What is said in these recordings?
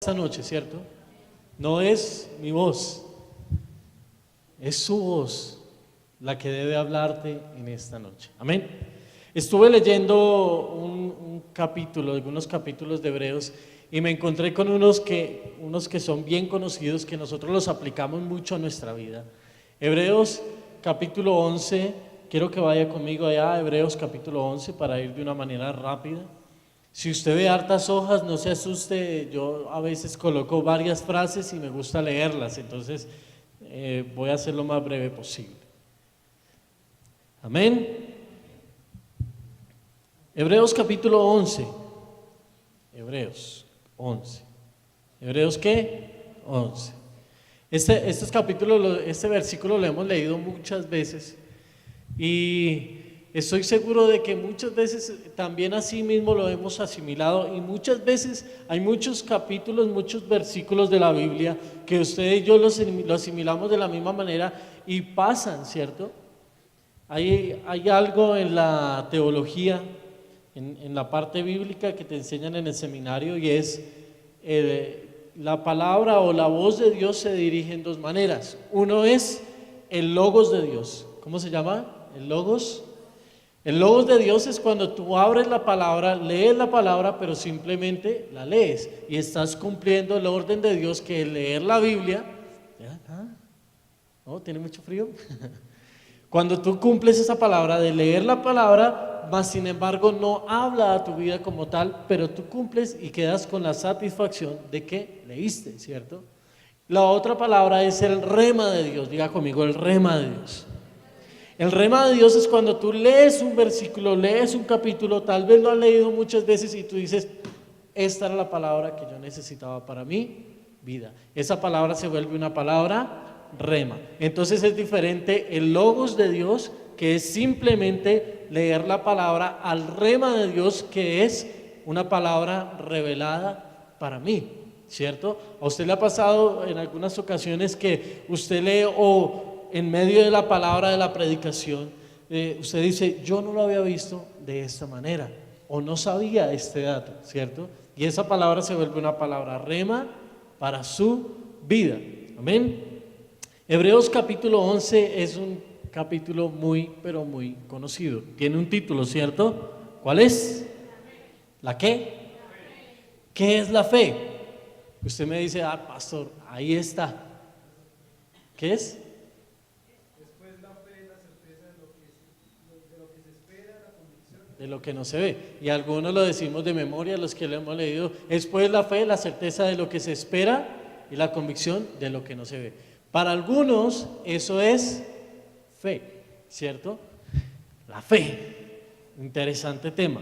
esta noche, ¿cierto? No es mi voz, es su voz la que debe hablarte en esta noche. Amén. Estuve leyendo un capítulo, algunos capítulos de Hebreos, y me encontré con unos que son bien conocidos, que nosotros los aplicamos mucho a nuestra vida. Hebreos capítulo 11, quiero que vaya conmigo allá a Hebreos capítulo 11 para ir de una manera rápida. Si usted ve hartas hojas, no se asuste, yo a veces coloco varias frases y me gusta leerlas, entonces voy a hacer lo más breve posible. Amén. Hebreos capítulo 11. Hebreos 11. ¿Hebreos qué? 11. Este versículo lo hemos leído muchas veces y estoy seguro de que muchas veces también así mismo lo hemos asimilado, y muchas veces hay muchos capítulos, muchos versículos de la Biblia que usted y yo lo asimilamos de la misma manera y pasan, ¿cierto? Hay algo en la teología, en la parte bíblica que te enseñan en el seminario, y es la palabra o la voz de Dios se dirige en dos maneras. Uno es el logos de Dios. ¿Cómo se llama? El logos. El logos de Dios es cuando tú abres la palabra, lees la palabra, pero simplemente la lees y estás cumpliendo el orden de Dios, que es leer la Biblia. ¿No? ¿Tiene mucho frío? Cuando tú cumples esa palabra de leer la palabra, mas sin embargo no habla a tu vida como tal, pero tú cumples y quedas con la satisfacción de que leíste, ¿cierto? La otra palabra es el rema de Dios. Diga conmigo, el rema de Dios. El rema de Dios es cuando tú lees un versículo, lees un capítulo, tal vez lo has leído muchas veces y tú dices, esta era la palabra que yo necesitaba para mi vida. Esa palabra se vuelve una palabra rema. Entonces es diferente el logos de Dios, que es simplemente leer la palabra, al rema de Dios, que es una palabra revelada para mí, ¿cierto? ¿A usted le ha pasado en algunas ocasiones que usted lee o en medio de la palabra de la predicación, usted dice, yo no lo había visto de esta manera, o no sabía este dato, ¿cierto? Y esa palabra se vuelve una palabra rema para su vida. Amén. Hebreos capítulo 11 es un capítulo muy, pero muy conocido. Tiene un título, ¿cierto? ¿Cuál es? ¿La qué? ¿Qué es la fe? Usted me dice, pastor, ahí está. ¿Qué es? De lo que no se ve, y algunos lo decimos de memoria, los que lo hemos leído. Es pues la fe, la certeza de lo que se espera, y la convicción de lo que no se ve. Para algunos eso es fe, ¿cierto? La fe, interesante tema.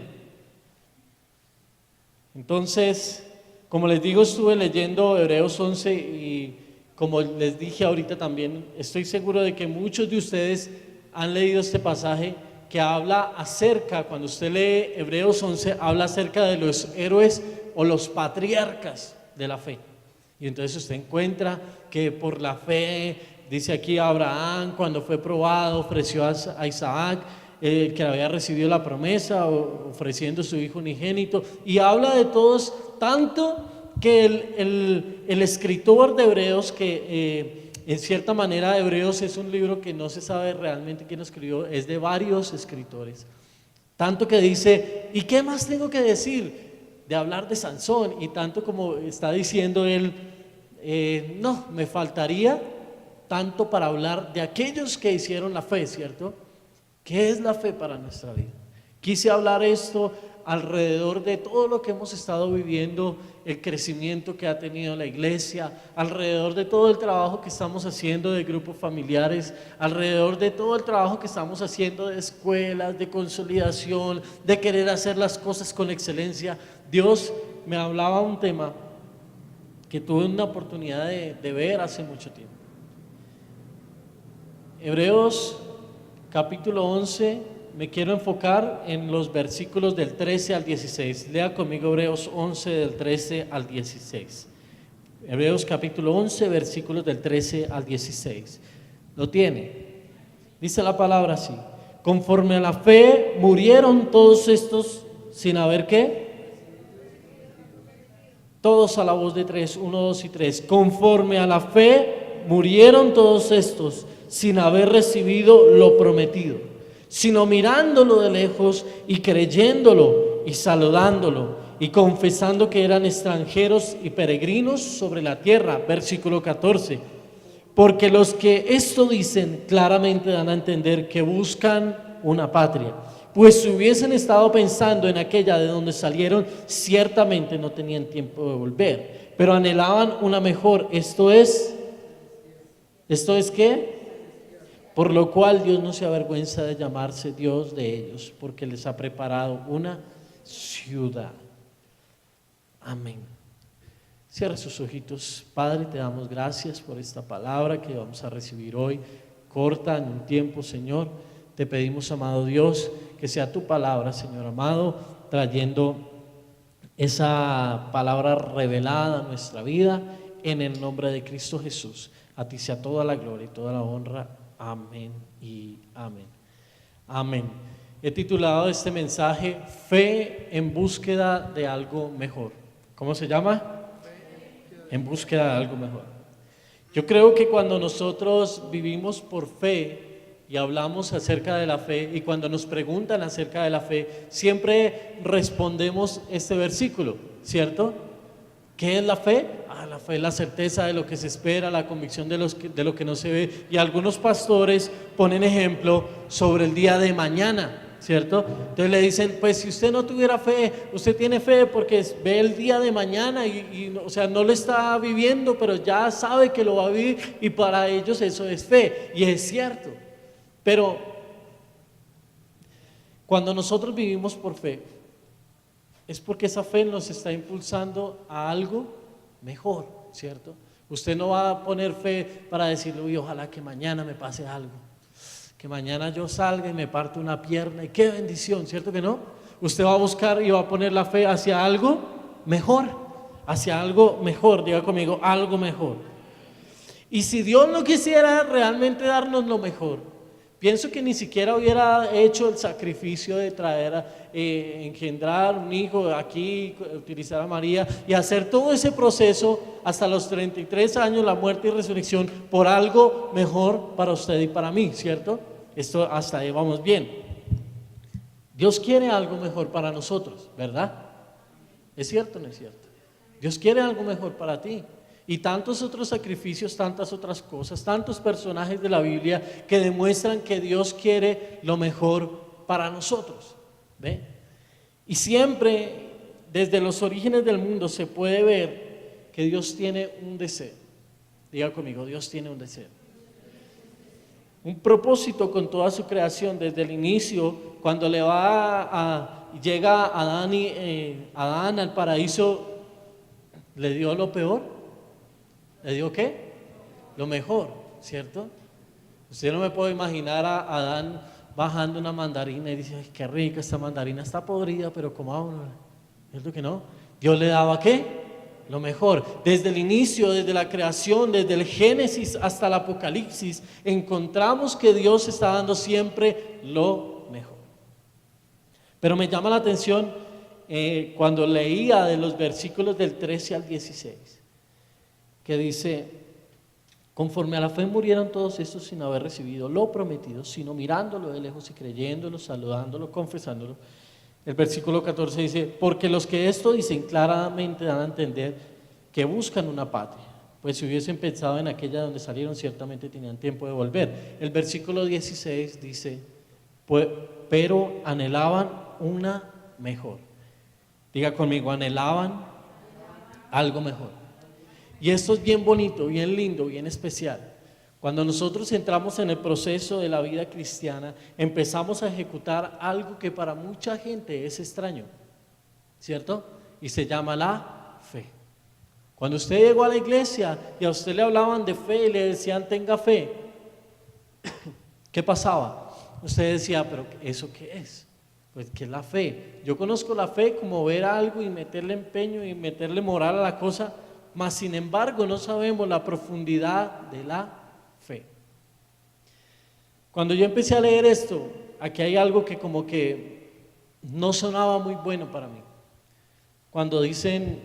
Entonces, como les digo, estuve leyendo Hebreos 11 y como les dije ahorita también, estoy seguro de que muchos de ustedes han leído este pasaje que habla acerca, cuando usted lee Hebreos 11, habla acerca de los héroes o los patriarcas de la fe. Y entonces usted encuentra que por la fe, dice aquí Abraham, cuando fue probado, ofreció a Isaac, que había recibido la promesa, ofreciendo su hijo unigénito, y habla de todos, tanto que el escritor de Hebreos, que en cierta manera Hebreos es un libro que no se sabe realmente quién lo escribió, es de varios escritores, tanto que dice, ¿y qué más tengo que decir? De hablar de Sansón, y tanto como está diciendo él, no, me faltaría tanto para hablar de aquellos que hicieron la fe, ¿cierto? ¿Qué es la fe para nuestra vida? Quise hablar esto alrededor de todo lo que hemos estado viviendo, el crecimiento que ha tenido la iglesia, alrededor de todo el trabajo que estamos haciendo de grupos familiares, alrededor de todo el trabajo que estamos haciendo de escuelas, de consolidación, de querer hacer las cosas con excelencia. Dios me hablaba un tema que tuve una oportunidad de ver hace mucho tiempo. Hebreos capítulo 11, me quiero enfocar en los versículos del 13 al 16. Lea conmigo Hebreos 11 del 13 al 16. Hebreos capítulo 11, versículos del 13 al 16. ¿Lo tiene? Dice la palabra así: conforme a la fe murieron todos estos sin haber ¿qué? Todos a la voz de tres, 1, 2 y 3. Conforme a la fe murieron todos estos sin haber recibido lo prometido, sino mirándolo de lejos y creyéndolo y saludándolo y confesando que eran extranjeros y peregrinos sobre la tierra. Versículo 14. Porque los que esto dicen claramente dan a entender que buscan una patria. Pues si hubiesen estado pensando en aquella de donde salieron, ciertamente no tenían tiempo de volver, pero anhelaban una mejor. ¿Esto es qué? Por lo cual Dios no se avergüenza de llamarse Dios de ellos, porque les ha preparado una ciudad. Amén. Cierra sus ojitos. Padre, te damos gracias por esta palabra que vamos a recibir hoy, corta en un tiempo, Señor. Te pedimos, amado Dios, que sea tu palabra, Señor amado, trayendo esa palabra revelada a nuestra vida, en el nombre de Cristo Jesús. A ti sea toda la gloria y toda la honra. Amén y amén. Amén. He titulado este mensaje Fe en búsqueda de algo mejor. ¿Cómo se llama? En búsqueda de algo mejor. Yo creo que cuando nosotros vivimos por fe y hablamos acerca de la fe, y cuando nos preguntan acerca de la fe, siempre respondemos este versículo, ¿cierto? ¿Qué es la fe? La fe es la certeza de lo que se espera, la convicción de lo que no se ve. Y algunos pastores ponen ejemplo sobre el día de mañana, ¿cierto? Entonces le dicen, pues si usted no tuviera fe, usted tiene fe porque ve el día de mañana o sea, no lo está viviendo, pero ya sabe que lo va a vivir, y para ellos eso es fe, y es cierto. Pero cuando nosotros vivimos por fe, es porque esa fe nos está impulsando a algo mejor, ¿cierto? Usted no va a poner fe para decirle, uy, ojalá que mañana me pase algo, que mañana yo salga y me parte una pierna, y qué bendición, ¿cierto que no? Usted va a buscar y va a poner la fe hacia algo mejor, diga conmigo, algo mejor. Y si Dios no quisiera realmente darnos lo mejor, pienso que ni siquiera hubiera hecho el sacrificio de traer, engendrar un hijo aquí, utilizar a María y hacer todo ese proceso hasta los 33 años, la muerte y resurrección, por algo mejor para usted y para mí, ¿cierto? Esto hasta ahí vamos bien. Dios quiere algo mejor para nosotros, ¿verdad? ¿Es cierto o no es cierto? Dios quiere algo mejor para ti. Y tantos otros sacrificios, tantas otras cosas, tantos personajes de la Biblia que demuestran que Dios quiere lo mejor para nosotros. ¿Ve? Y siempre, desde los orígenes del mundo, se puede ver que Dios tiene un deseo. Diga conmigo, Dios tiene un deseo. Un propósito con toda su creación, desde el inicio, cuando llega Adán al paraíso, ¿le dio lo peor? ¿Le dio qué? Lo mejor, ¿cierto? Usted no me puede imaginar a Adán bajando una mandarina y dice, ay, qué rica esta mandarina, está podrida, pero comámosla. ¿Cierto que no? Dios le daba ¿qué? Lo mejor. Desde el inicio, desde la creación, desde el Génesis hasta el Apocalipsis, encontramos que Dios está dando siempre lo mejor. Pero me llama la atención cuando leía de los versículos del 13 al 16. Que dice, conforme a la fe murieron todos estos sin haber recibido lo prometido, sino mirándolo de lejos y creyéndolo, saludándolo, confesándolo. El versículo 14 dice, porque los que esto dicen claramente dan a entender que buscan una patria, pues si hubiesen pensado en aquella donde salieron, ciertamente tenían tiempo de volver. El versículo 16 dice, pero anhelaban una mejor. Diga conmigo, anhelaban algo mejor. Y esto es bien bonito, bien lindo, bien especial. Cuando nosotros entramos en el proceso de la vida cristiana, empezamos a ejecutar algo que para mucha gente es extraño, ¿cierto? Y se llama la fe. Cuando usted llegó a la iglesia y a usted le hablaban de fe y le decían tenga fe, ¿qué pasaba? Usted decía, pero ¿eso qué es? Pues ¿qué es la fe? Yo conozco la fe como ver algo y meterle empeño y meterle moral a la cosa, mas sin embargo no sabemos la profundidad de la fe. Cuando yo empecé a leer esto, aquí hay algo que como que no sonaba muy bueno para mí. Cuando dicen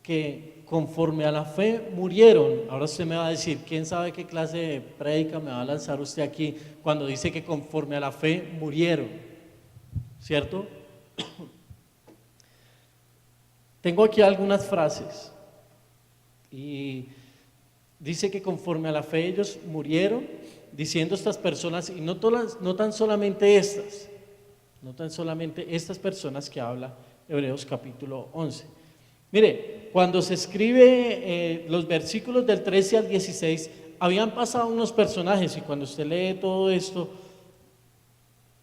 que conforme a la fe murieron. Ahora usted me va a decir, ¿quién sabe qué clase de prédica me va a lanzar usted aquí cuando dice que conforme a la fe murieron? ¿Cierto? Tengo aquí algunas frases y dice que conforme a la fe ellos murieron, diciendo estas personas, y no tan solamente estas personas que habla Hebreos capítulo 11. Mire, cuando se escribe los versículos del 13 al 16, habían pasado unos personajes, y cuando usted lee todo esto,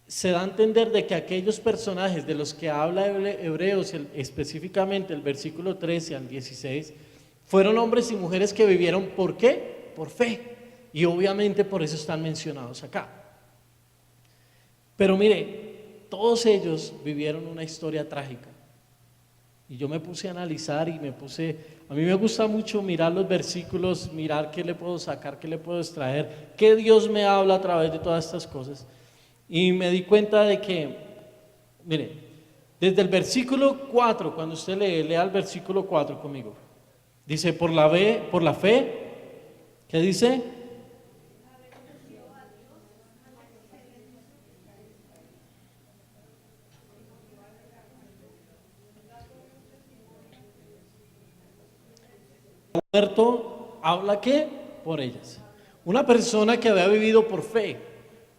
se da a entender de que aquellos personajes de los que habla Hebreos, específicamente el versículo 13 al 16, fueron hombres y mujeres que vivieron, ¿por qué? Por fe, y obviamente por eso están mencionados acá. Pero mire, todos ellos vivieron una historia trágica. Y yo me puse a analizar y a mí me gusta mucho mirar los versículos, mirar qué le puedo sacar, qué le puedo extraer, qué Dios me habla a través de todas estas cosas. Y me di cuenta de que, mire, desde el versículo 4, cuando usted lea el versículo 4 conmigo, dice, por la fe, ¿qué dice? Muerto, habla ¿qué? Por ellas. Una persona que había vivido por fe,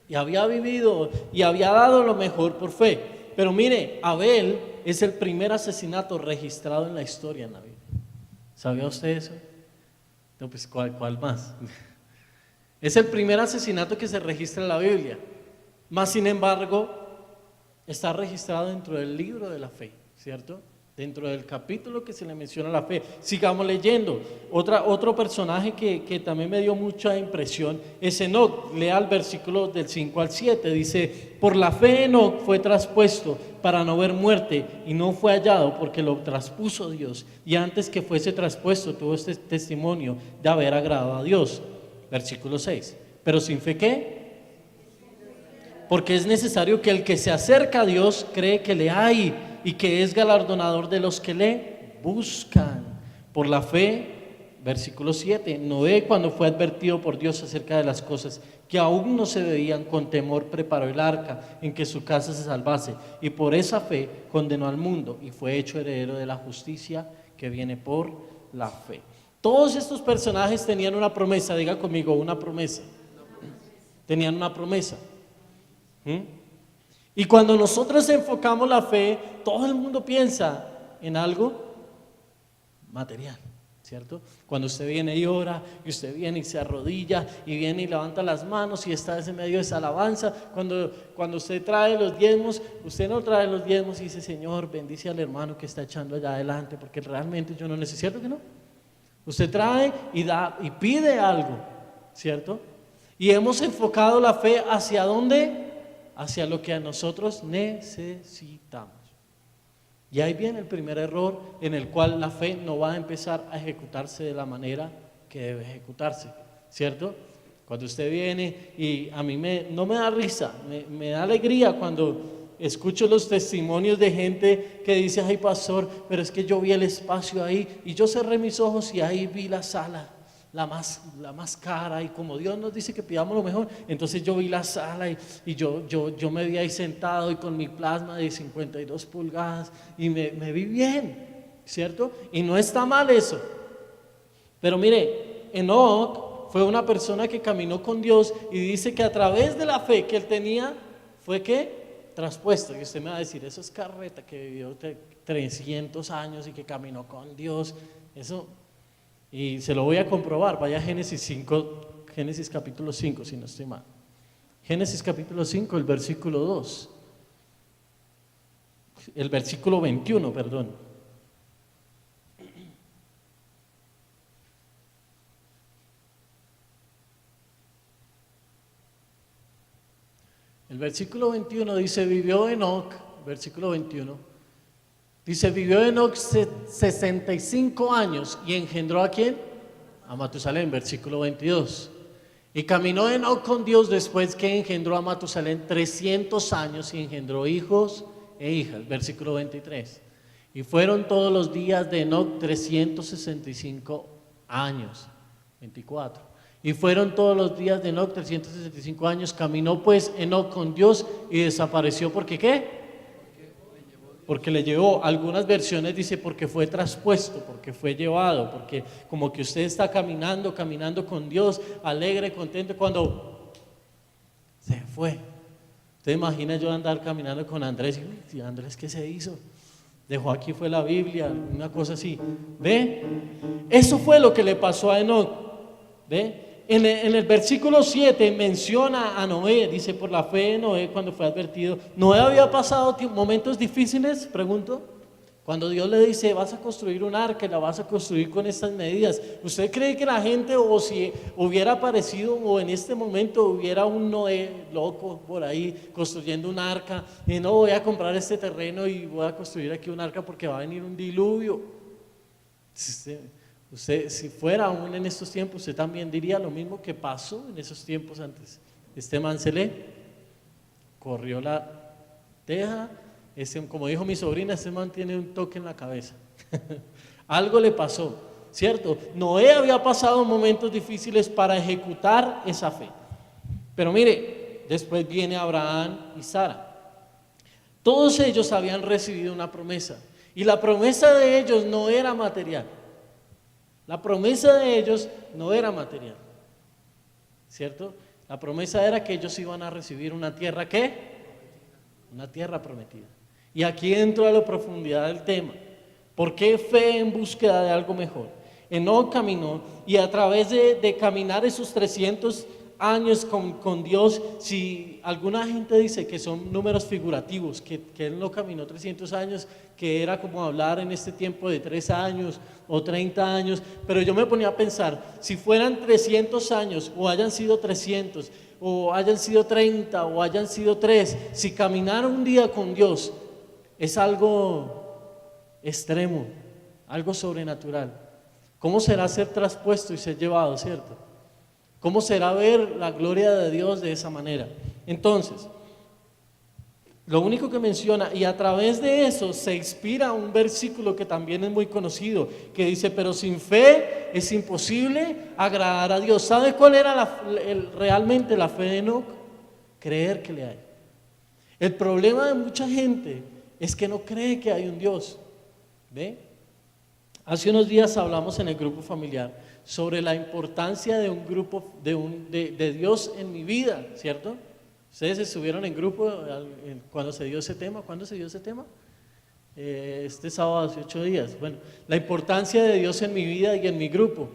y había vivido y había dado lo mejor por fe. Pero mire, Abel es el primer asesinato registrado en la historia en la Biblia. ¿Sabía usted eso? No, pues ¿cuál más? Es el primer asesinato que se registra en la Biblia. Más sin embargo, está registrado dentro del libro de la fe, ¿cierto? Dentro del capítulo que se le menciona la fe. Sigamos leyendo. Otro personaje que también me dio mucha impresión es Enoc. Lea el versículo del 5 al 7. Dice, por la fe Enoc fue traspuesto para no ver muerte y no fue hallado porque lo traspuso Dios. Y antes que fuese traspuesto tuvo este testimonio de haber agradado a Dios. Versículo 6. Pero sin fe ¿qué? Porque es necesario que el que se acerca a Dios cree que le hay y que es galardonador de los que le buscan. Por la fe, versículo 7, Noé, cuando fue advertido por Dios acerca de las cosas que aún no se veían, con temor preparó el arca en que su casa se salvase, y por esa fe condenó al mundo y fue hecho heredero de la justicia que viene por la fe. Todos estos personajes tenían una promesa. Diga conmigo, una promesa. Tenían una promesa. Y cuando nosotros enfocamos la fe, todo el mundo piensa en algo material, ¿cierto? Cuando usted viene y ora, y usted viene y se arrodilla, y viene y levanta las manos, y está en medio de esa alabanza, cuando usted trae los diezmos, usted no trae los diezmos y dice, Señor, bendice al hermano que está echando allá adelante, porque realmente yo no necesito, ¿cierto que no? Usted trae y da y pide algo, ¿cierto? Y hemos enfocado la fe ¿hacia dónde? Hacia lo que a nosotros necesitamos. Y ahí viene el primer error, en el cual la fe no va a empezar a ejecutarse de la manera que debe ejecutarse, ¿cierto? Cuando usted viene, y a mí no me da risa, me da alegría cuando escucho los testimonios de gente que dice, ay pastor, pero es que yo vi el espacio ahí, y yo cerré mis ojos y ahí vi la sala, la más cara, y como Dios nos dice que pidamos lo mejor, entonces yo vi la sala y yo me vi ahí sentado y con mi plasma de 52 pulgadas y me vi bien, ¿cierto? Y no está mal eso. Pero mire, Enoc fue una persona que caminó con Dios y dice que a través de la fe que él tenía fue que traspuesto. Y usted me va a decir, eso es carreta, que vivió 300 años y que caminó con Dios, eso. Y se lo voy a comprobar. Vaya a Génesis capítulo 5, si no estoy mal. Génesis capítulo 5, el versículo 2. El versículo 21, perdón. El versículo 21 dice, vivió Enoc, versículo 21. Dice, vivió Enoc 65 años y engendró ¿a quién? A Matusalén, versículo 22. Y caminó Enoc con Dios después que engendró a Matusalén 300 años y engendró hijos e hijas, versículo 23. Y fueron todos los días de Enoc 365 años, 24. Y fueron todos los días de Enoc 365 años. Caminó pues Enoc con Dios y desapareció. ¿Porque qué? Porque le llevó. Algunas versiones dice porque fue traspuesto, porque fue llevado, porque como que usted está caminando con Dios, alegre, contento, cuando se fue. Usted imagina yo andar caminando con Andrés y Andrés, ¿qué se hizo? Dejó aquí fue la Biblia, una cosa así. ¿Ve? Eso fue lo que le pasó a Enoc. ¿Ve? En el versículo 7 menciona a Noé, dice por la fe de Noé cuando fue advertido. ¿Noé había pasado momentos difíciles? Pregunto. Cuando Dios le dice, vas a construir un arca y la vas a construir con estas medidas, ¿usted cree que la gente, o si hubiera aparecido, o en este momento hubiera un Noé loco por ahí construyendo un arca, y no, voy a comprar este terreno y voy a construir aquí un arca porque va a venir un diluvio? Usted, si fuera aún en estos tiempos, usted también diría lo mismo que pasó en esos tiempos antes. Este man se le corrió la teja. Como dijo mi sobrina, este man tiene un toque en la cabeza. Algo le pasó, ¿cierto? Noé había pasado momentos difíciles para ejecutar esa fe. Pero mire, después viene Abraham y Sara. Todos ellos habían recibido una promesa. Y la promesa de ellos no era material. La promesa de ellos no era material, ¿cierto? La promesa era que ellos iban a recibir una tierra, ¿qué? Una tierra prometida. Y aquí entro a la profundidad del tema. ¿Por qué fe en búsqueda de algo mejor? Enoc caminó, y a través de caminar esos 300 años con Dios, si alguna gente dice que son números figurativos, que él no caminó 300 años, que era como hablar en este tiempo de 3 años o 30 años, pero yo me ponía a pensar, si fueran 300 años, o hayan sido 300, o hayan sido 30, o hayan sido 3, si caminar un día con Dios es algo extremo, algo sobrenatural, ¿cómo será ser traspuesto y ser llevado, cierto? ¿Cómo será ver la gloria de Dios de esa manera? Entonces, lo único que menciona, y a través de eso se inspira un versículo que también es muy conocido, que dice, pero sin fe es imposible agradar a Dios. ¿Sabe cuál era realmente la fe de Enoc? Creer que le hay. El problema de mucha gente es que no cree que hay un Dios. ¿Ve? Hace unos días hablamos en el grupo familiar sobre la importancia de un grupo, de Dios en mi vida, ¿cierto? Ustedes estuvieron en grupo cuando se dio ese tema. ¿Cuándo se dio ese tema? Este sábado, hace 8 días. Bueno, la importancia de Dios en mi vida y en mi grupo.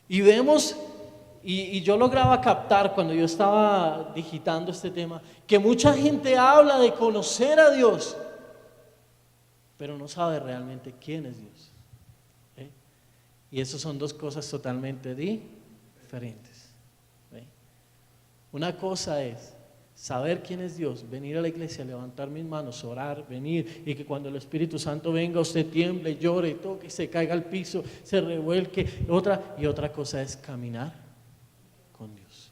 Y vemos, y yo lograba captar cuando yo estaba digitando este tema, que mucha gente habla de conocer a Dios, pero no sabe realmente quién es Dios. Y eso son dos cosas totalmente diferentes. ¿Ve? Una cosa es saber quién es Dios, venir a la iglesia, levantar mis manos, orar, venir, y que cuando el Espíritu Santo venga usted tiemble, llore, toque, se caiga al piso, se revuelque. Y otra cosa es caminar con Dios.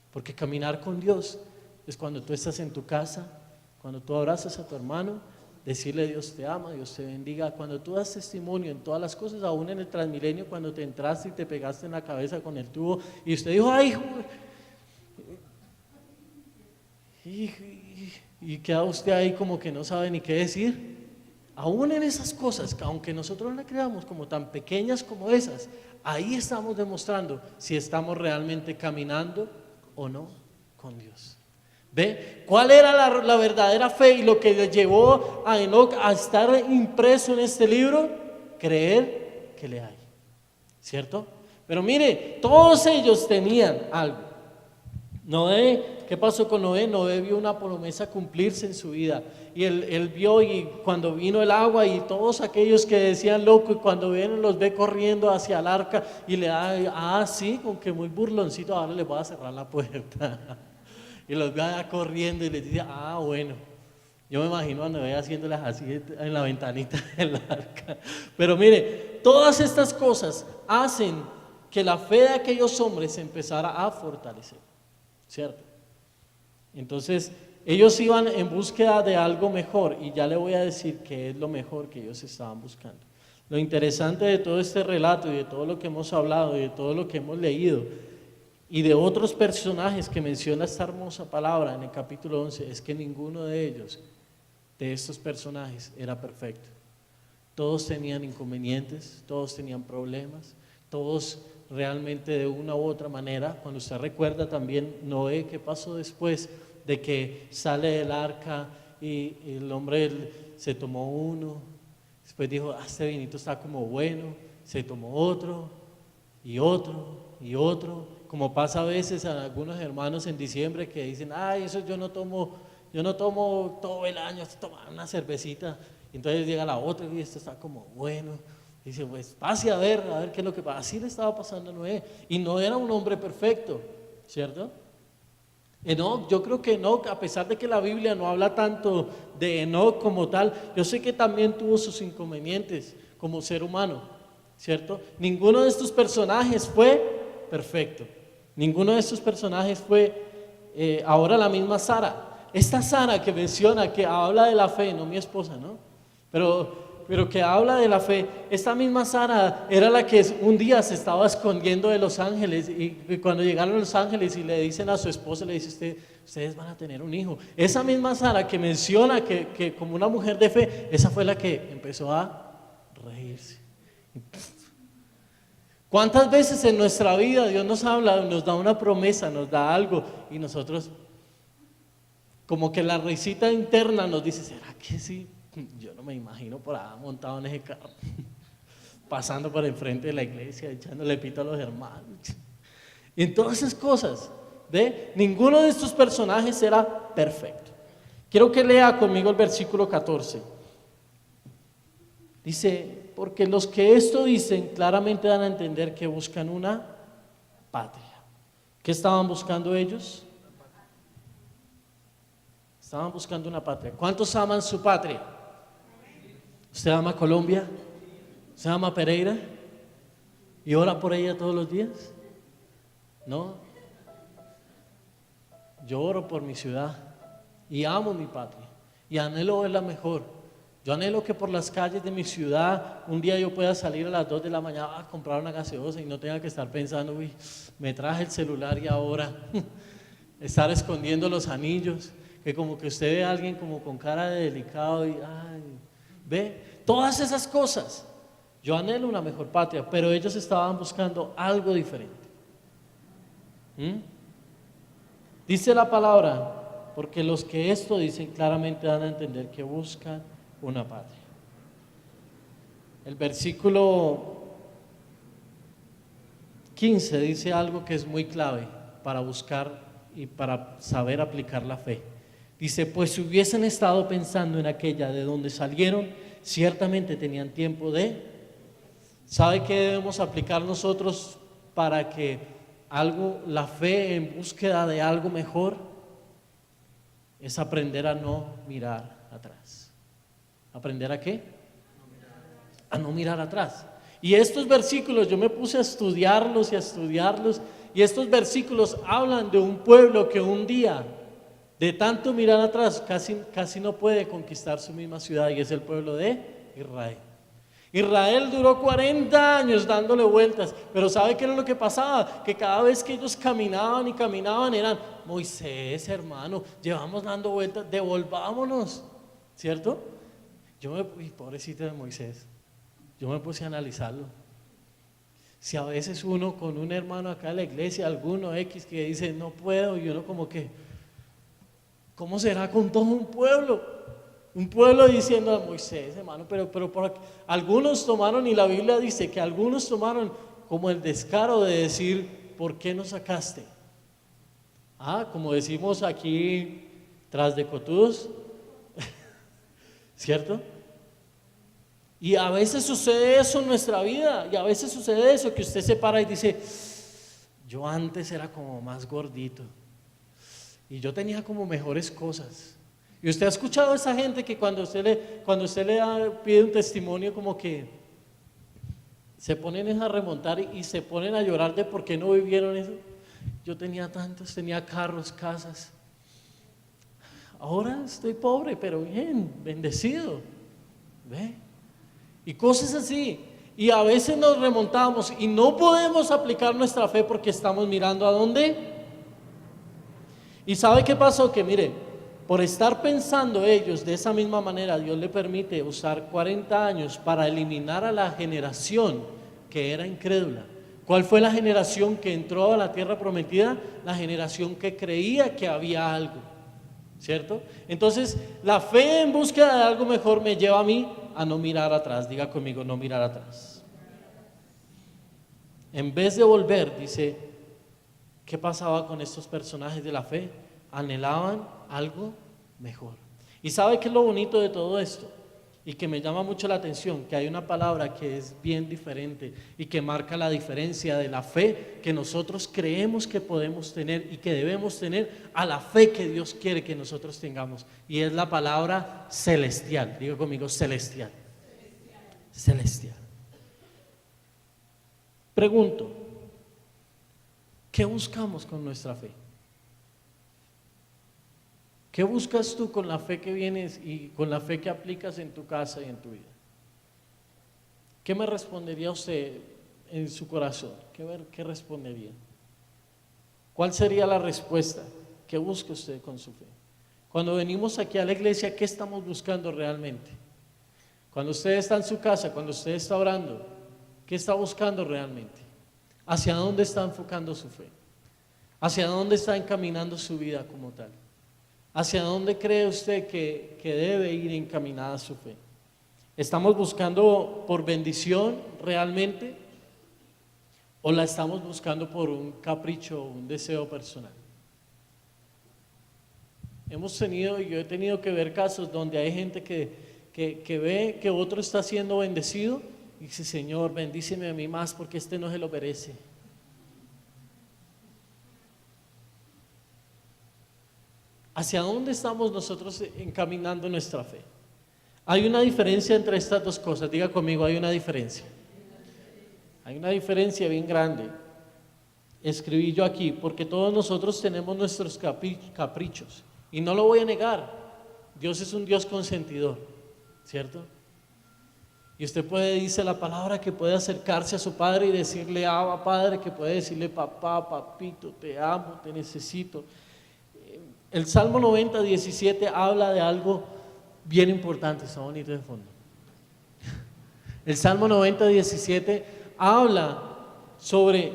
Porque caminar con Dios es cuando tú estás en tu casa, cuando tú abrazas a tu hermano, decirle Dios te ama, Dios te bendiga, cuando tú das testimonio en todas las cosas, aún en el Transmilenio, cuando te entraste y te pegaste en la cabeza con el tubo y usted dijo, ay, y queda usted ahí como que no sabe ni qué decir. Aún en esas cosas, aunque nosotros las creamos como tan pequeñas como esas, ahí estamos demostrando si estamos realmente caminando o no con Dios. ¿Ve? ¿Cuál era la verdadera fe y lo que le llevó a Enoc a estar impreso en este libro? Creer que le hay, ¿cierto? Pero mire, todos ellos tenían algo. Noé, ¿qué pasó con Noé? Noé vio una promesa cumplirse en su vida. Y él vio, y cuando vino el agua, y todos aquellos que decían loco, y cuando vienen los ve corriendo hacia el arca y le da, sí, con que muy burloncito, ahora le voy a cerrar la puerta. Y los ve corriendo y les dice, bueno. Yo me imagino a Noé haciéndolas así en la ventanita del arca. Pero mire, todas estas cosas hacen que la fe de aquellos hombres se empezara a fortalecer, ¿cierto? Entonces, Ellos iban en búsqueda de algo mejor y ya le voy a decir qué es lo mejor que ellos estaban buscando. Lo interesante de todo este relato y de todo lo que hemos hablado y de todo lo que hemos leído y de otros personajes que menciona esta hermosa palabra en el capítulo 11 es que ninguno de ellos, de estos personajes, era perfecto. Todos tenían inconvenientes, todos tenían problemas, todos realmente de una u otra manera. Cuando usted recuerda también Noé, ¿qué pasó después de que sale del arca y el hombre se tomó uno? Después dijo, este vinito está como bueno, se tomó otro y otro y otro, como pasa a veces a algunos hermanos en diciembre que dicen, ay, eso yo no tomo todo el año, tomar una cervecita. Y entonces llega la otra y esto está como bueno. Y dice, pues pase a ver qué es lo que pasa. Así le estaba pasando a Noé. Y no era un hombre perfecto, ¿cierto? Enoc, yo creo que Enoc, a pesar de que la Biblia no habla tanto de Enoc como tal, yo sé que también tuvo sus inconvenientes como ser humano, ¿cierto? Ninguno de estos personajes fue perfecto. Ninguno de estos personajes fue, ahora la misma Sara. Esta Sara que menciona, que habla de la fe, no mi esposa, ¿no? Pero que habla de la fe, esta misma Sara era la que un día se estaba escondiendo de los ángeles y cuando llegaron los ángeles y le dicen a su esposa, le dice, ustedes van a tener un hijo. Esa misma Sara que menciona que como una mujer de fe, esa fue la que empezó a reírse. ¿Cuántas veces en nuestra vida Dios nos habla, nos da una promesa, nos da algo y nosotros como que la risita interna nos dice, ¿será que sí? Yo no me imagino por ahí montado en ese carro, pasando por enfrente de la iglesia, echándole pito a los hermanos. Y en todas esas cosas, ¿ve? Ninguno de estos personajes era perfecto. Quiero que lea conmigo el versículo 14. Dice, porque los que esto dicen claramente dan a entender que buscan una patria. ¿Qué estaban buscando ellos? Estaban buscando una patria. ¿Cuántos aman su patria? ¿Usted ama Colombia? ¿Usted ama Pereira? ¿Y ora por ella todos los días? No. Yo oro por mi ciudad y amo mi patria y anhelo verla mejor. Yo anhelo que por las calles de mi ciudad un día yo pueda salir a las 2 de la mañana a comprar una gaseosa y no tenga que estar pensando, uy, me traje el celular y ahora estar escondiendo los anillos, que como que usted ve a alguien como con cara de delicado y ay, ve, todas esas cosas. Yo anhelo una mejor patria, pero ellos estaban buscando algo diferente. Dice la palabra, porque los que esto dicen claramente dan a entender que buscan una patria. El versículo 15 dice algo que es muy clave para buscar y para saber aplicar la fe. Dice, pues si hubiesen estado pensando en aquella de donde salieron, ciertamente tenían tiempo de... ¿Sabe qué debemos aplicar nosotros para que la fe en búsqueda de algo mejor? Es aprender a no mirar atrás. ¿Aprender a qué? A no mirar atrás. Y estos versículos yo me puse a estudiarlos y estos versículos hablan de un pueblo que un día, de tanto mirar atrás, casi no puede conquistar su misma ciudad, y es el pueblo de Israel. Israel duró 40 años dándole vueltas, pero ¿sabe qué era lo que pasaba? Que cada vez que ellos caminaban y caminaban eran, Moisés, hermano, llevamos dando vueltas, devolvámonos, ¿cierto? Pobrecito de Moisés, yo me puse a analizarlo. Si a veces uno con un hermano acá en la iglesia, alguno X que dice no puedo, y uno como que, ¿cómo será con todo un pueblo? Un pueblo diciendo a Moisés, hermano, pero algunos tomaron, y la Biblia dice que algunos tomaron como el descaro de decir, ¿por qué nos sacaste? Como decimos aquí, tras de cotudos, ¿cierto? Y a veces sucede eso en nuestra vida, y a veces sucede eso, que usted se para y dice, yo antes era como más gordito, y yo tenía como mejores cosas. Y usted ha escuchado a esa gente que cuando usted le pide un testimonio, como que se ponen a remontar y se ponen a llorar de por qué no vivieron eso. Yo tenía tantos, tenía carros, casas. ahora estoy pobre, pero bien, bendecido. ¿Ve? Y cosas así. Y a veces nos remontamos y no podemos aplicar nuestra fe porque estamos mirando a dónde. ¿Y sabe qué pasó? Que mire, por estar pensando ellos de esa misma manera, Dios le permite usar 40 años para eliminar a la generación que era incrédula. ¿Cuál fue la generación que entró a la tierra prometida? La generación que creía que había algo, ¿cierto? Entonces, la fe en búsqueda de algo mejor me lleva a mí a no mirar atrás. Diga conmigo, no mirar atrás. En vez de volver, dice, ¿qué pasaba con estos personajes de la fe? Anhelaban algo mejor. ¿Y sabe qué es lo bonito de todo esto? Y que me llama mucho la atención, que hay una palabra que es bien diferente y que marca la diferencia de la fe que nosotros creemos que podemos tener y que debemos tener a la fe que Dios quiere que nosotros tengamos. Y es la palabra celestial. Diga conmigo, celestial. Celestial. Pregunto, ¿qué buscamos con nuestra fe? ¿Qué buscas tú con la fe que vienes y con la fe que aplicas en tu casa y en tu vida? ¿Qué me respondería usted en su corazón? ¿Qué respondería? ¿Cuál sería la respuesta? ¿Qué busca usted con su fe? Cuando venimos aquí a la iglesia, ¿qué estamos buscando realmente? Cuando usted está en su casa, cuando usted está orando, ¿qué está buscando realmente? ¿Hacia dónde está enfocando su fe? ¿Hacia dónde está encaminando su vida como tal? ¿Hacia dónde cree usted que debe ir encaminada su fe? ¿Estamos buscando por bendición realmente? ¿O la estamos buscando por un capricho, un deseo personal? Yo he tenido que ver casos donde hay gente que ve que otro está siendo bendecido y dice, Señor, bendíceme a mí más porque este no se lo merece. ¿Hacia dónde estamos nosotros encaminando nuestra fe? Hay una diferencia entre estas dos cosas. Diga conmigo, hay una diferencia. Hay una diferencia bien grande. Escribí yo aquí, porque todos nosotros tenemos nuestros caprichos. Y no lo voy a negar. Dios es un Dios consentidor, ¿cierto? Y usted dice la palabra, que puede acercarse a su padre y decirle, Abba, Padre, que puede decirle, papá, papito, te amo, te necesito. El Salmo 90, 17 habla de algo bien importante, está bonito de fondo. El Salmo 90, 17 habla sobre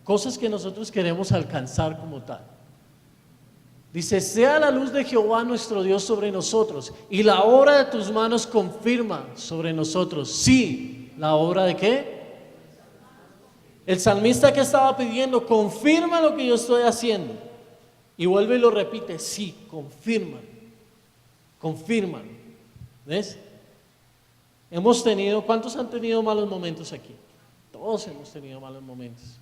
cosas que nosotros queremos alcanzar como tal. Dice, sea la luz de Jehová nuestro Dios sobre nosotros y la obra de tus manos confirma sobre nosotros. Sí, ¿la obra de qué? El salmista que estaba pidiendo, confirma lo que yo estoy haciendo. Y vuelve y lo repite, sí, confirman. ¿Ves? ¿Cuántos han tenido malos momentos aquí? Todos hemos tenido malos momentos.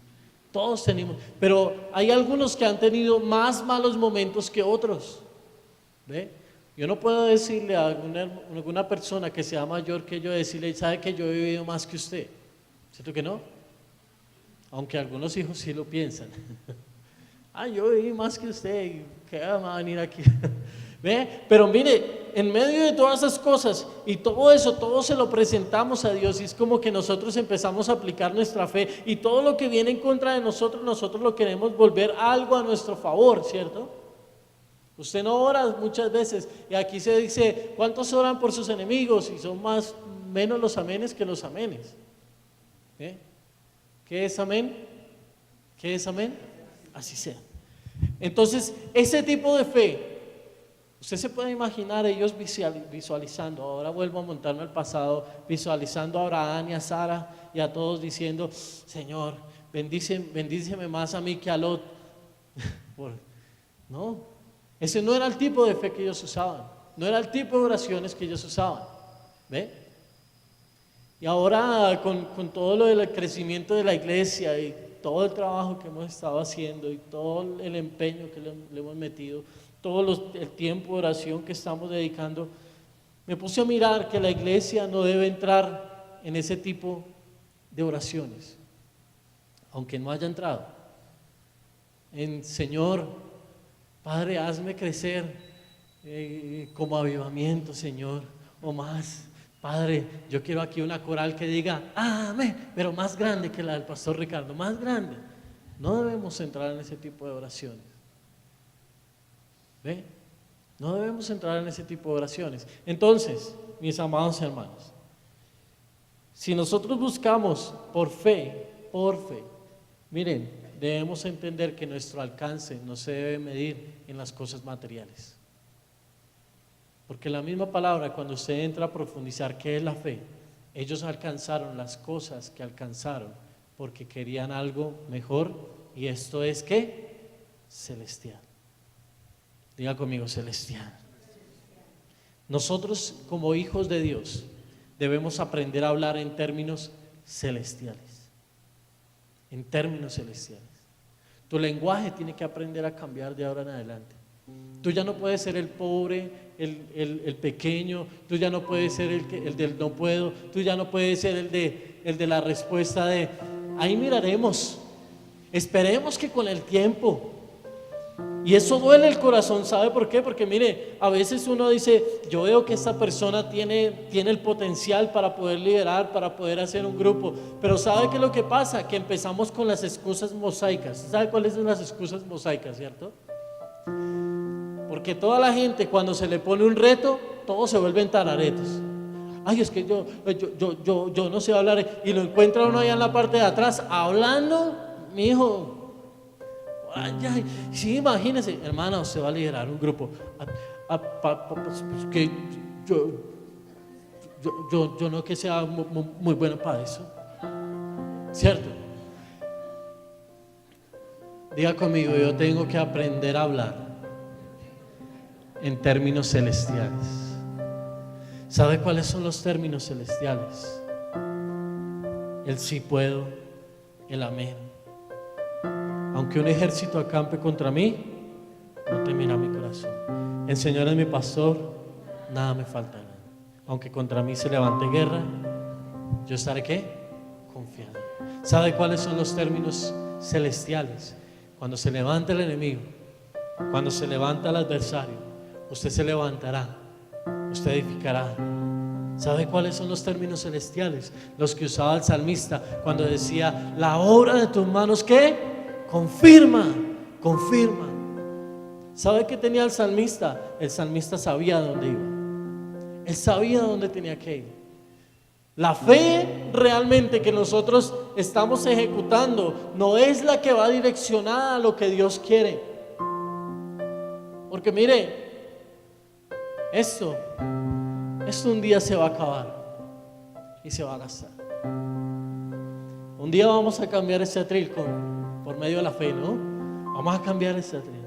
Todos tenemos, pero hay algunos que han tenido más malos momentos que otros. ¿Ve? Yo no puedo decirle a alguna persona que sea mayor que yo, decirle, sabe que yo he vivido más que usted. ¿Cierto que no? Aunque algunos hijos sí lo piensan. Yo viví más que usted, ¿qué va a venir aquí? ¿Ve? Pero mire, en medio de todas esas cosas y todo eso, todo se lo presentamos a Dios y es como que nosotros empezamos a aplicar nuestra fe y todo lo que viene en contra de nosotros, nosotros lo queremos volver algo a nuestro favor, ¿cierto? Usted no ora muchas veces y aquí se dice, ¿cuántos oran por sus enemigos? Y son menos los amenes que los amenes. ¿Ve? ¿Qué es amén? ¿Qué es amén? Así sea. Entonces, ese tipo de fe, usted se puede imaginar ellos visualizando, ahora vuelvo a montarme al pasado, visualizando a Abraham y a Sara y a todos diciendo, Señor, bendíceme más a mí que a Lot. No, ese no era el tipo de fe que ellos usaban, no era el tipo de oraciones que ellos usaban. ¿Ve? Y ahora con todo lo del crecimiento de la iglesia y todo el trabajo que hemos estado haciendo y todo el empeño que le hemos metido, todo el tiempo de oración que estamos dedicando, me puse a mirar que la iglesia no debe entrar en ese tipo de oraciones, aunque no haya entrado. En Señor, Padre, hazme crecer como avivamiento, Señor, o más. Padre, yo quiero aquí una coral que diga amén, pero más grande que la del pastor Ricardo, más grande. No debemos entrar en ese tipo de oraciones. ¿Ve? No debemos entrar en ese tipo de oraciones. Entonces, mis amados hermanos, si nosotros buscamos por fe, miren, debemos entender que nuestro alcance no se debe medir en las cosas materiales. Porque la misma palabra, cuando usted entra a profundizar qué es la fe, ellos alcanzaron las cosas que alcanzaron porque querían algo mejor, y esto es ¿qué? Celestial. Diga conmigo, celestial. Nosotros como hijos de Dios debemos aprender a hablar en términos celestiales. En términos celestiales. Tu lenguaje tiene que aprender a cambiar de ahora en adelante. Tú ya no puedes ser el pobre, el pequeño, tú ya no puedes ser el del no puedo, tú ya no puedes ser el de la respuesta de ahí miraremos, esperemos que con el tiempo. Y eso duele el corazón, ¿sabe por qué? Porque mire, a veces uno dice, yo veo que esta persona tiene el potencial para poder liderar, para poder hacer un grupo, pero ¿sabe qué es lo que pasa? Que empezamos con las excusas mosaicas. ¿Sabe cuáles son las excusas mosaicas, cierto? Porque toda la gente cuando se le pone un reto, todos se vuelven tararetos. Ay, es que yo no sé hablar, y lo encuentra uno allá en la parte de atrás hablando, mi hijo. Ay, sí, imagínese, hermana, usted va a liderar un grupo. Que yo no que sea muy bueno para eso, ¿cierto? Diga conmigo, yo tengo que aprender a hablar en términos celestiales. ¿Sabe cuáles son los términos celestiales? El sí puedo, el amén. Aunque un ejército acampe contra mí, no temerá mi corazón. El Señor es mi pastor, nada me faltará. Aunque contra mí se levante guerra, yo estaré ¿qué? Confiado. ¿Sabe cuáles son los términos celestiales? Cuando se levanta el enemigo, cuando se levanta el adversario, usted se levantará, usted edificará. ¿Sabe cuáles son los términos celestiales? Los que usaba el salmista cuando decía, la obra de tus manos ¿qué? Confirma. ¿Sabe qué tenía el salmista? El salmista sabía dónde iba. Él sabía dónde tenía que ir. La fe realmente que nosotros estamos ejecutando no es la que va direccionada a lo que Dios quiere. Porque mire, esto un día se va a acabar y se va a gastar. Un día vamos a cambiar ese atril por medio de la fe, ¿no? Vamos a cambiar ese atril.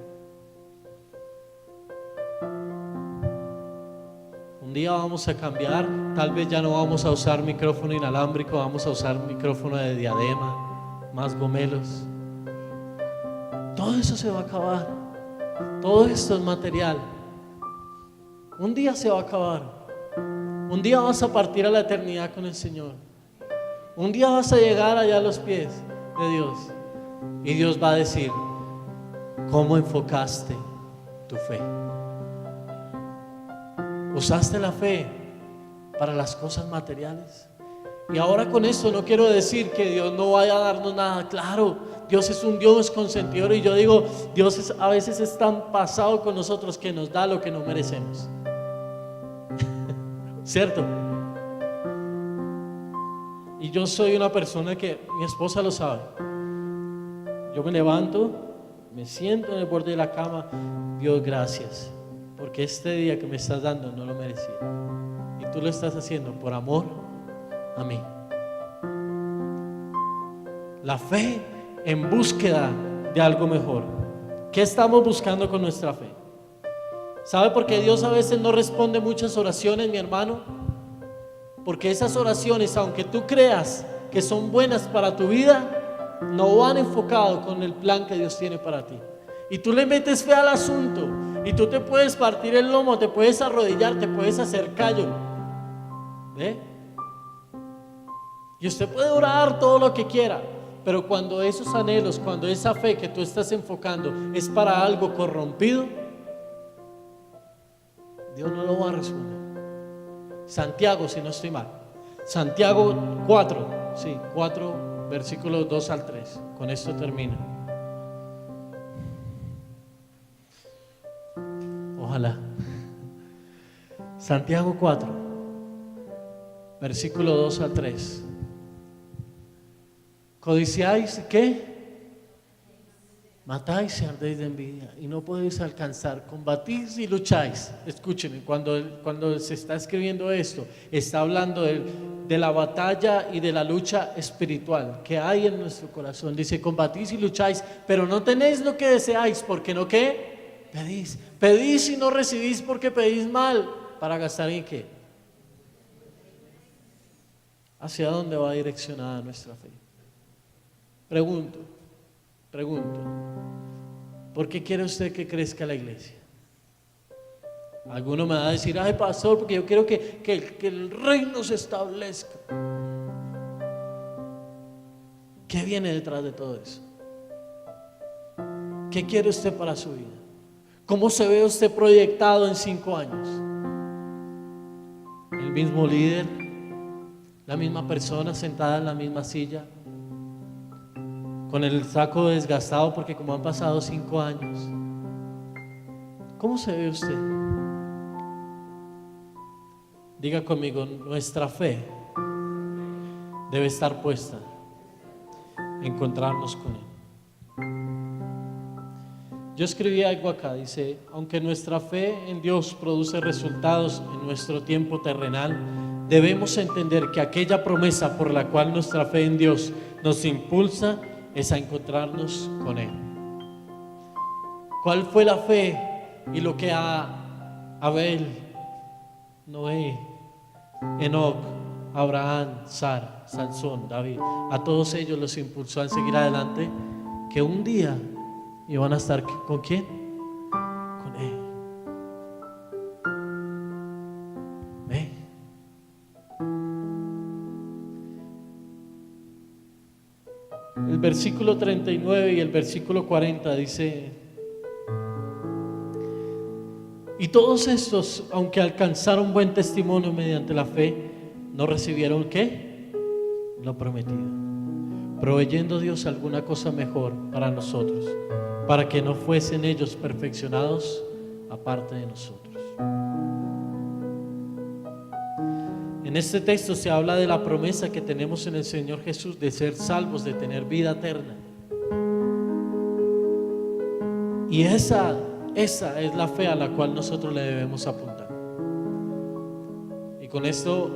Un día vamos a cambiar, tal vez ya no vamos a usar micrófono inalámbrico, vamos a usar micrófono de diadema, más gomelos. Todo eso se va a acabar. Todo esto es material. Un día se va a acabar. Un día vas a partir a la eternidad con el Señor. Un día vas a llegar allá a los pies de Dios. Y Dios va a decir, ¿cómo enfocaste tu fe? ¿Usaste la fe para las cosas materiales? Y ahora con esto no quiero decir que Dios no vaya a darnos nada. Claro, Dios es un Dios consentidor, y yo digo, Dios a veces es tan pasado con nosotros que nos da lo que no merecemos. ¿Cierto? Y yo soy una persona que, mi esposa lo sabe, yo me levanto, me siento en el borde de la cama, Dios, gracias, porque este día que me estás dando no lo merecía, y tú lo estás haciendo por amor a mí. La fe en búsqueda de algo mejor. ¿Qué estamos buscando con nuestra fe? ¿Sabe por qué Dios a veces no responde muchas oraciones, mi hermano? Porque esas oraciones, aunque tú creas que son buenas para tu vida, no van enfocado con el plan que Dios tiene para ti. Y tú le metes fe al asunto, y tú te puedes partir el lomo, te puedes arrodillar, te puedes hacer callo. ¿Ve? Y usted puede orar todo lo que quiera, Pero cuando esos anhelos, cuando esa fe que tú estás enfocando es para algo corrompido, Dios no lo va a responder. Santiago, si no estoy mal, Santiago 4, sí, 4, versículos 2 al 3. Con esto termino. Ojalá. Santiago 4, versículo 2 al 3. Codiciáis, ¿qué? Matáis y ardéis de envidia y no podéis alcanzar, combatís y lucháis. Escúchenme, cuando se está escribiendo esto, está hablando de la batalla y de la lucha espiritual que hay en nuestro corazón. Dice, combatís y lucháis, pero no tenéis lo que deseáis, porque no, ¿qué? Pedís y no recibís porque pedís mal, para gastar en ¿qué? ¿Hacia dónde va direccionada nuestra fe? Pregunto, ¿por qué quiere usted que crezca la iglesia? Alguno me va a decir, ay pastor, porque yo quiero que el reino se establezca. ¿Qué viene detrás de todo eso? ¿Qué quiere usted para su vida? ¿Cómo se ve usted proyectado en 5 años? ¿El mismo líder? ¿La misma persona sentada en la misma silla? ¿Con el saco desgastado porque como han pasado 5 años? ¿Cómo se ve usted? Diga conmigo, nuestra fe debe estar puesta en encontrarnos con Él. Yo escribí algo acá, dice, aunque nuestra fe en Dios produce resultados en nuestro tiempo terrenal, debemos entender que aquella promesa por la cual nuestra fe en Dios nos impulsa es a encontrarnos con Él. ¿Cuál fue la fe y lo que a Abel, Noé, Enoc, Abraham, Sara, Sansón, David, a todos ellos los impulsó a seguir adelante? Que un día iban a estar ¿con quién? Con Él. ¿Ve? El versículo 39 y el versículo 40 dice: y todos estos, aunque alcanzaron buen testimonio mediante la fe, no recibieron ¿qué? Lo prometido, proveyendo Dios alguna cosa mejor para nosotros, para que no fuesen ellos perfeccionados aparte de nosotros. En este texto se habla de la promesa que tenemos en el Señor Jesús de ser salvos, de tener vida eterna. Y esa es la fe a la cual nosotros le debemos apuntar. Y con esto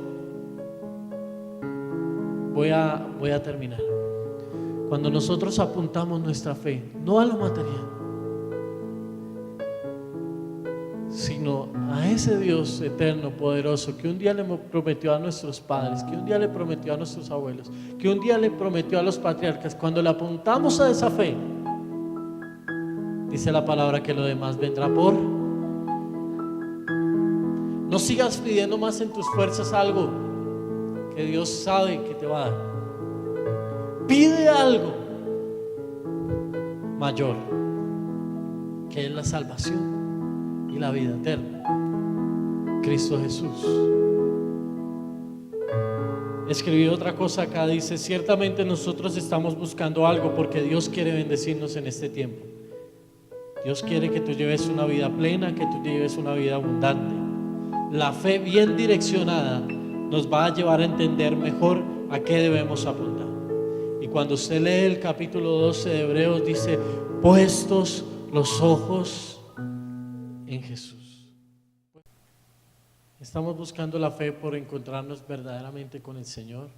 voy a terminar. Cuando nosotros apuntamos nuestra fe, no a lo material, sino a ese Dios eterno, poderoso, que un día le prometió a nuestros padres, que un día le prometió a nuestros abuelos, que un día le prometió a los patriarcas, cuando le apuntamos a esa fe, dice la palabra que lo demás vendrá por. No sigas pidiendo más en tus fuerzas algo que Dios sabe que te va a dar. Pide algo mayor, que es la salvación y la vida eterna, Cristo Jesús. Escribí otra cosa acá, dice: ciertamente nosotros estamos buscando algo porque Dios quiere bendecirnos en este tiempo. Dios quiere que tú lleves una vida plena, que tú lleves una vida abundante. La fe bien direccionada nos va a llevar a entender mejor a qué debemos apuntar. Y cuando usted lee el capítulo 12 de Hebreos, dice: puestos los ojos en Jesús. ¿Estamos buscando la fe por encontrarnos verdaderamente con el Señor?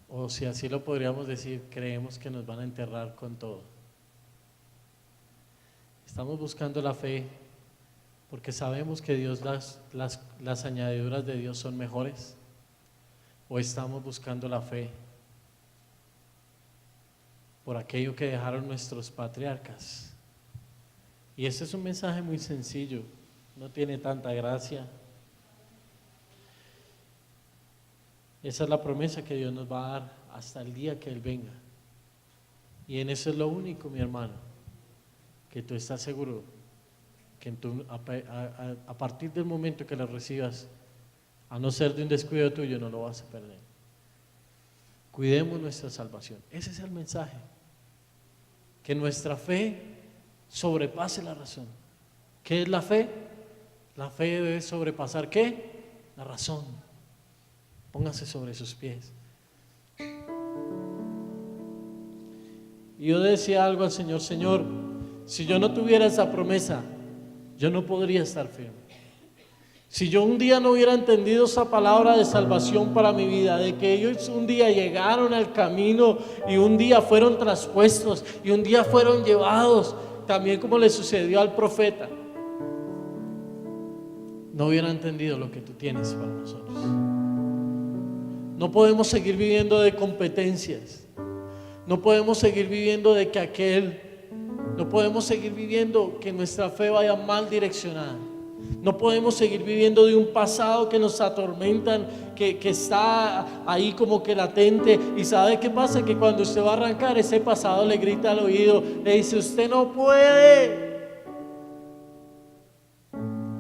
O si así lo podríamos decir, creemos que nos van a enterrar con todo. ¿Estamos buscando la fe porque sabemos que Dios las añadiduras de Dios son mejores? ¿O estamos buscando la fe por aquello que dejaron nuestros patriarcas? Y este es un mensaje muy sencillo, no tiene tanta gracia. Esa es la promesa que Dios nos va a dar hasta el día que Él venga. Y en eso es lo único, mi hermano, que tú estás seguro que a partir del momento que lo recibas, a no ser de un descuido tuyo, no lo vas a perder. Cuidemos nuestra salvación. Ese es el mensaje. Que nuestra fe sobrepase la razón. ¿Qué es la fe? La fe debe sobrepasar ¿qué? La razón. Póngase sobre sus pies. Y yo decía algo al Señor: Señor, si yo no tuviera esa promesa, yo no podría estar firme. Si yo un día no hubiera entendido esa palabra de salvación para mi vida, de que ellos un día llegaron al camino y un día fueron traspuestos y un día fueron llevados, también como le sucedió al profeta, no hubiera entendido lo que tú tienes para nosotros. No podemos seguir viviendo de competencias. No podemos seguir viviendo de que aquel. No podemos seguir viviendo que nuestra fe vaya mal direccionada. No podemos seguir viviendo de un pasado que nos atormentan, que está ahí como que latente. Y ¿sabe qué pasa? Que cuando usted va a arrancar, ese pasado le grita al oído, le dice: usted no puede.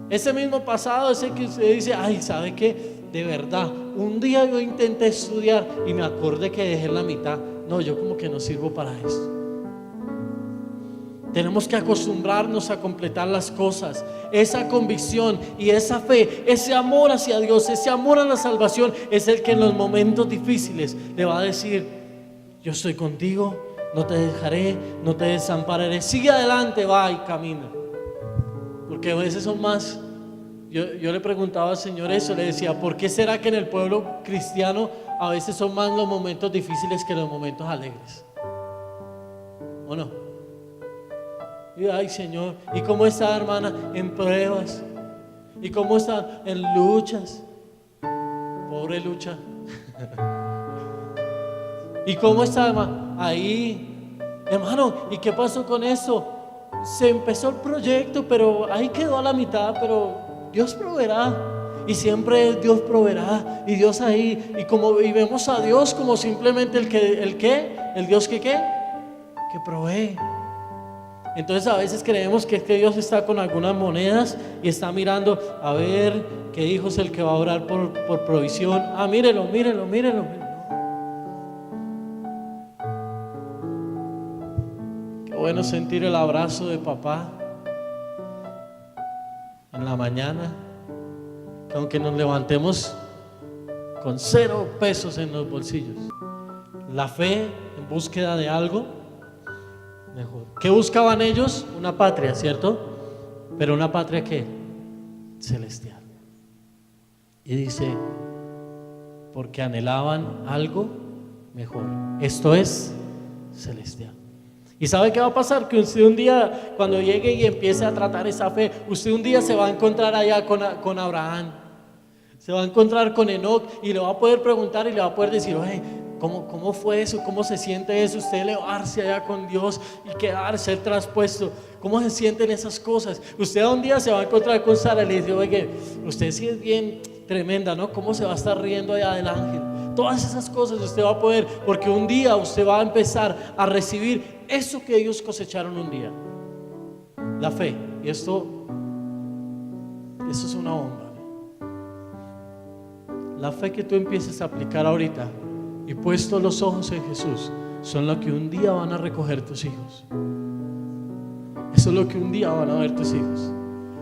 Ese mismo pasado, ese que usted dice: ay, ¿sabe qué? De verdad, un día yo intenté estudiar y me acordé que dejé en la mitad. No, yo como que no sirvo para esto. Tenemos que acostumbrarnos a completar las cosas. Esa convicción y esa fe, ese amor hacia Dios, ese amor a la salvación, es el que en los momentos difíciles le va a decir: yo estoy contigo, no te dejaré, no te desampararé, sigue adelante, va y camina. Porque a veces son más. Yo le preguntaba al Señor eso, le decía: ¿por qué será que en el pueblo cristiano a veces son más los momentos difíciles que los momentos alegres? ¿O no? Y ay, Señor, ¿y cómo está, hermana? En pruebas. ¿Y cómo está? En luchas. Pobre lucha. ¿Y cómo está, hermano? Ahí. Hermano, ¿y qué pasó con eso? Se empezó el proyecto, pero ahí quedó a la mitad, pero Dios proveerá. Y siempre Dios proveerá. Y Dios ahí. Y vemos a Dios como simplemente el Dios que provee. Entonces a veces creemos que Dios está con algunas monedas y está mirando a ver qué hijo es el que va a orar por provisión. Ah, mírelo. Qué bueno sentir el abrazo de papá en la mañana, que aunque nos levantemos con 0 pesos en los bolsillos, la fe en búsqueda de algo mejor. ¿Qué buscaban ellos? Una patria, ¿cierto? Pero una patria ¿qué? Celestial. Y dice: porque anhelaban algo mejor. Esto es celestial. ¿Y sabe qué va a pasar? Que usted un día, cuando llegue y empiece a tratar esa fe, usted un día se va a encontrar allá con Abraham, se va a encontrar con Enoc y le va a poder preguntar y le va a poder decir: oye, ¿cómo fue eso? ¿Cómo se siente eso? Usted elevarse allá con Dios y ser traspuesto. ¿Cómo se sienten esas cosas? Usted un día se va a encontrar con Sara y le dice: oye, usted sí es bien tremenda, ¿no? ¿Cómo se va a estar riendo allá del ángel? Todas esas cosas usted va a poder, porque un día usted va a empezar a recibir eso que ellos cosecharon un día. La fe. Y esto es una bomba. La fe que tú empieces a aplicar ahorita y puesto los ojos en Jesús, son lo que un día van a recoger tus hijos. Eso es lo que un día van a ver tus hijos.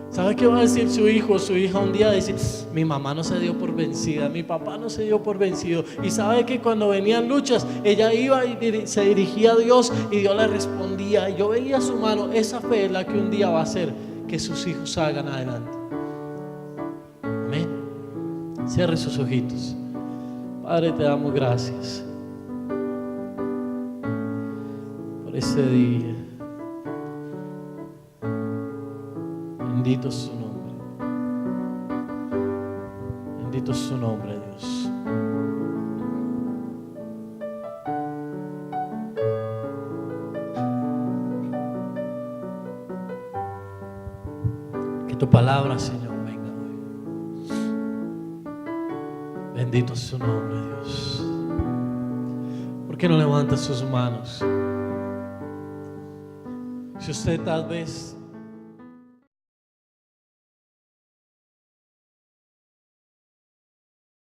¿Sabe qué va a decir su hijo o su hija un día? Decir: mi mamá no se dio por vencida, mi papá no se dio por vencido. Y sabe que cuando venían luchas, ella iba y se dirigía a Dios y Dios le respondía. Y yo veía su mano. Esa fe es la que un día va a hacer que sus hijos salgan adelante. Amén. Cierre sus ojitos. Padre, te damos gracias por este día. Bendito es su nombre. Bendito es su nombre, Dios. Que tu palabra, Señor, venga hoy. Bendito es su nombre, Dios. ¿Por qué no levanta sus manos? Si usted tal vez